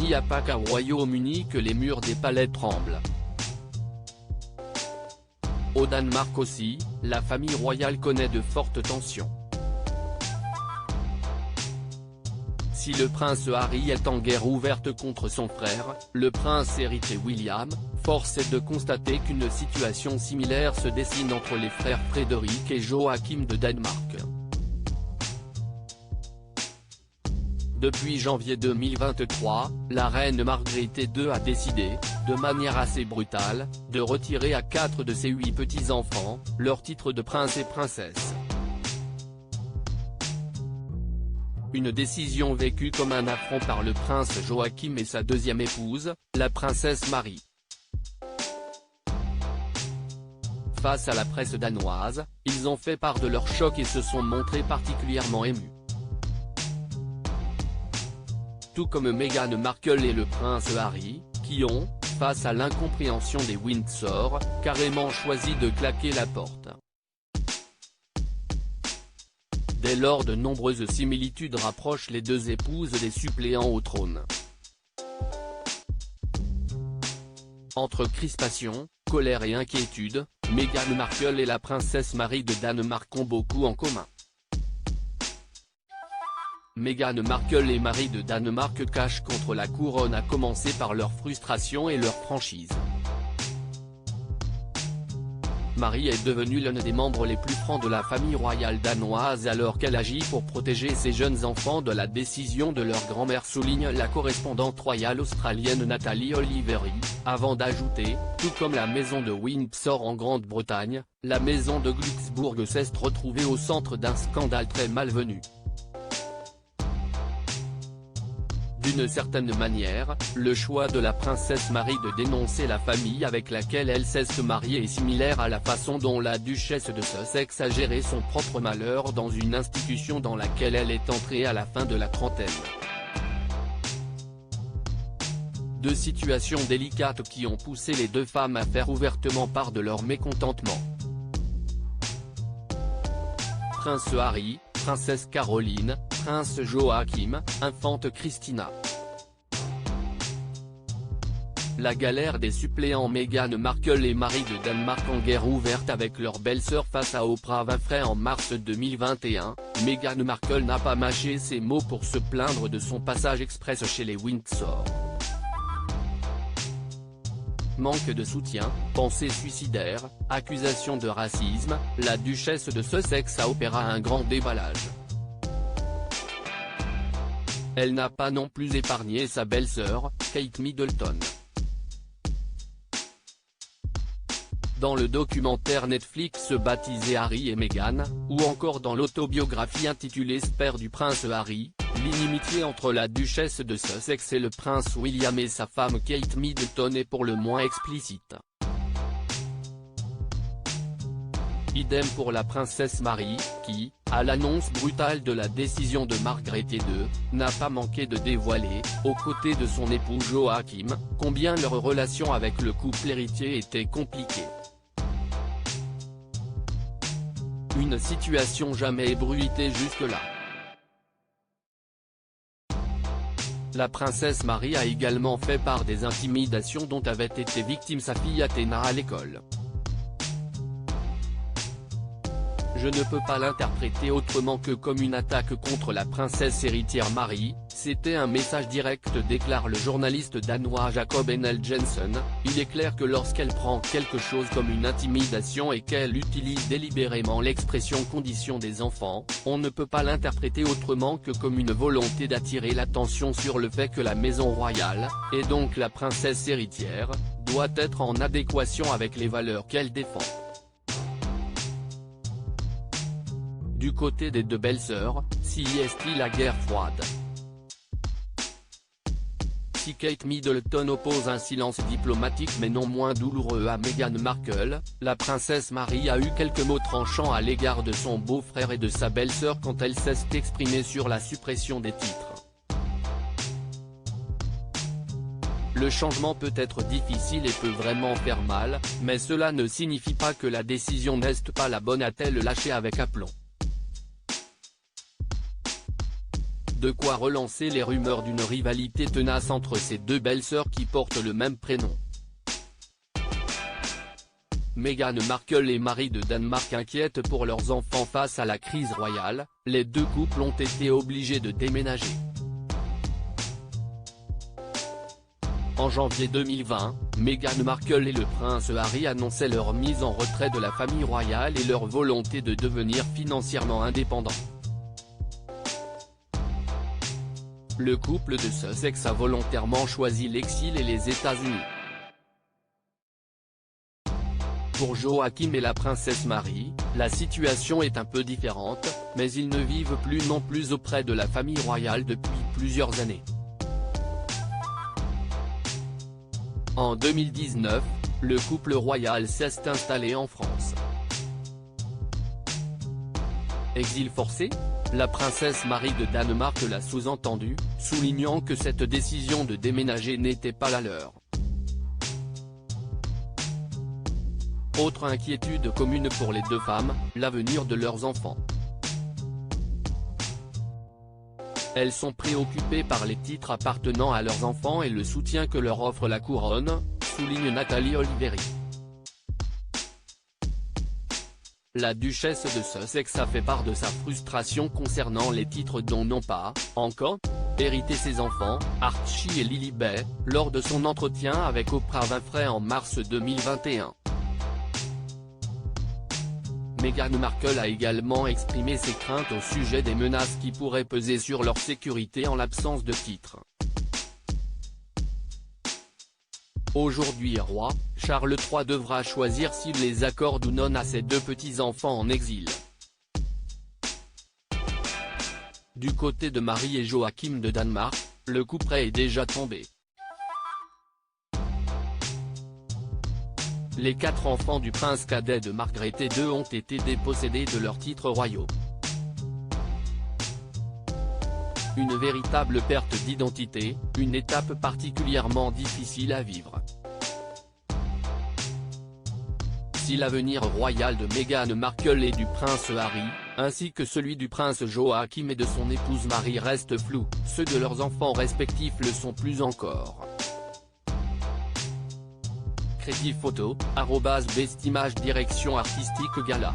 ni à Pâques au Royaume-Uni que les murs des palais tremblent. Au Danemark aussi, la famille royale connaît de fortes tensions. Si le prince Harry est en guerre ouverte contre son frère, le prince héritier William, force est de constater qu'une situation similaire se dessine entre les frères Frédéric et Joachim de Danemark. Depuis janvier 2023, la reine Margrethe II a décidé, de manière assez brutale, de retirer à 4 de ses 8 petits-enfants, leur titre de prince et princesse. Une décision vécue comme un affront par le prince Joachim et sa deuxième épouse, la princesse Marie. Face à la presse danoise, ils ont fait part de leur choc et se sont montrés particulièrement émus. Tout comme Meghan Markle et le prince Harry, qui ont, face à l'incompréhension des Windsor, carrément choisi de claquer la porte. Dès lors, de nombreuses similitudes rapprochent les deux épouses des suppléants au trône. Entre crispation, colère et inquiétude, Meghan Markle et la princesse Marie de Danemark ont beaucoup en commun. Meghan Markle et Marie de Danemark cachent contre la couronne à commencer par leur frustration et leur franchise. Marie est devenue l'un des membres les plus francs de la famille royale danoise alors qu'elle agit pour protéger ses jeunes enfants de la décision de leur grand-mère, souligne la correspondante royale australienne Nathalie Oliveri, avant d'ajouter, tout comme la maison de Windsor en Grande-Bretagne, la maison de Glücksbourg s'est retrouvée au centre d'un scandale très malvenu. D'une certaine manière, le choix de la princesse Marie de dénoncer la famille avec laquelle elle s'est mariée est similaire à la façon dont la duchesse de Sussex a géré son propre malheur dans une institution dans laquelle elle est entrée à la fin de la trentaine. Deux situations délicates qui ont poussé les deux femmes à faire ouvertement part de leur mécontentement. Prince Harry, princesse Caroline, prince Joachim, infante Christina. La galère des suppléants Meghan Markle et Marie de Danemark en guerre ouverte avec leur belle-sœur face à Oprah Winfrey en mars 2021, Meghan Markle n'a pas mâché ses mots pour se plaindre de son passage express chez les Windsor. Manque de soutien, pensées suicidaires, accusations de racisme, la duchesse de Sussex a opéré un grand déballage. Elle n'a pas non plus épargné sa belle-sœur, Kate Middleton. Dans le documentaire Netflix baptisé Harry et Meghan, ou encore dans l'autobiographie intitulée Spare du prince Harry, l'inimitié entre la duchesse de Sussex et le prince William et sa femme Kate Middleton est pour le moins explicite. Idem pour la princesse Marie, qui, à l'annonce brutale de la décision de Margrethe II, n'a pas manqué de dévoiler, aux côtés de son époux Joachim, combien leur relation avec le couple héritier était compliquée. Une situation jamais ébruitée jusque-là. La princesse Marie a également fait part des intimidations dont avait été victime sa fille Athéna à l'école. Je ne peux pas l'interpréter autrement que comme une attaque contre la princesse héritière Marie, c'était un message direct, déclare le journaliste danois Jacob Enel Jensen. Il est clair que lorsqu'elle prend quelque chose comme une intimidation et qu'elle utilise délibérément l'expression condition des enfants, on ne peut pas l'interpréter autrement que comme une volonté d'attirer l'attention sur le fait que la maison royale, et donc la princesse héritière, doit être en adéquation avec les valeurs qu'elle défend. Du côté des deux belles-sœurs, si est-il la guerre froide. Si Kate Middleton oppose un silence diplomatique mais non moins douloureux à Meghan Markle, la princesse Marie a eu quelques mots tranchants à l'égard de son beau-frère et de sa belle-sœur quand elle s'est exprimée sur la suppression des titres. Le changement peut être difficile et peut vraiment faire mal, mais cela ne signifie pas que la décision n'est pas la bonne, a-t-elle lâché avec aplomb. De quoi relancer les rumeurs d'une rivalité tenace entre ces deux belles-sœurs qui portent le même prénom. Meghan Markle et Harry de Danemark inquiètent pour leurs enfants face à la crise royale, les deux couples ont été obligés de déménager. En janvier 2020, Meghan Markle et le prince Harry annonçaient leur mise en retrait de la famille royale et leur volonté de devenir financièrement indépendant. Le couple de Sussex a volontairement choisi l'exil et les États-Unis. Pour Joachim et la princesse Marie, la situation est un peu différente, mais ils ne vivent plus non plus auprès de la famille royale depuis plusieurs années. En 2019, le couple royal s'est installé en France. Exil forcé ? La princesse Marie de Danemark l'a sous-entendu, soulignant que cette décision de déménager n'était pas la leur. Autre inquiétude commune pour les deux femmes, l'avenir de leurs enfants. Elles sont préoccupées par les titres appartenant à leurs enfants et le soutien que leur offre la couronne, souligne Nathalie Oliveri. La duchesse de Sussex a fait part de sa frustration concernant les titres dont n'ont pas, encore, hérité ses enfants, Archie et Lilibet, lors de son entretien avec Oprah Winfrey en mars 2021. Meghan Markle a également exprimé ses craintes au sujet des menaces qui pourraient peser sur leur sécurité en l'absence de titre. Aujourd'hui roi, Charles III devra choisir s'il les accorde ou non à ses deux petits-enfants en exil. Du côté de Marie et Joachim de Danemark, le coup près est déjà tombé. Les 4 enfants du prince cadet de Margrethe II ont été dépossédés de leurs titres royaux. Une véritable perte d'identité, une étape particulièrement difficile à vivre. Si l'avenir royal de Meghan Markle et du prince Harry, ainsi que celui du prince Joachim et de son épouse Marie restent flous, ceux de leurs enfants respectifs le sont plus encore. Crédit photo, @bestimage direction artistique gala.